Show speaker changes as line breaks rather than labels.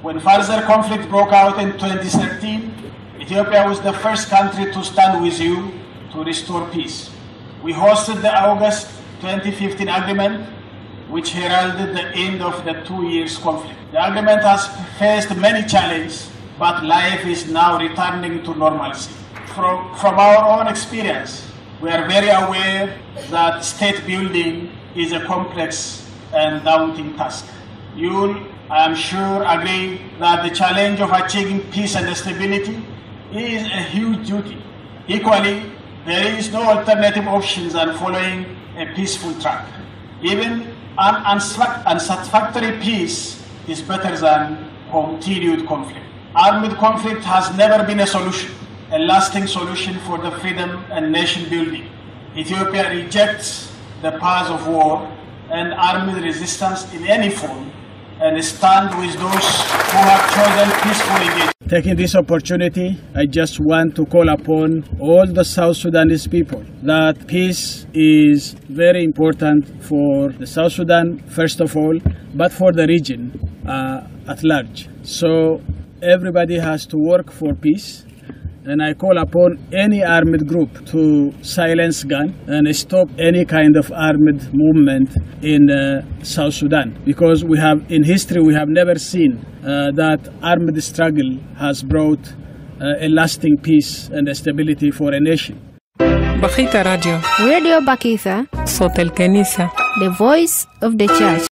When further conflict broke out in 2013, Ethiopia was the first country to stand with you to restore peace. We hosted the August 2015 agreement, which heralded the end of the 2 years conflict. The agreement has faced many challenges, but life is now returning to normalcy. From our own experience, we are very aware that state building is a complex and daunting task. You'll, I am sure, agree that the challenge of achieving peace and stability is a huge duty. Equally, there is no alternative options than following a peaceful track. Even an unsatisfactory peace is better than continued conflict. Armed conflict has never been a solution, a lasting solution for the freedom and nation building. Ethiopia rejects the path of war and armed resistance in any form and stand with those who have chosen peaceful engagement. Taking this opportunity, I just want to call upon all the South Sudanese people that peace is very important for the South Sudan, first of all, but for the region at large. So everybody has to work for peace. And I call upon any armed group to silence gun and stop any kind of armed movement in South Sudan. Because in history, we have never seen that armed struggle has brought a lasting peace and stability for a nation.
Bakita Radio.
Radio Bakita.
صوت الكنيسة.
The voice of the church.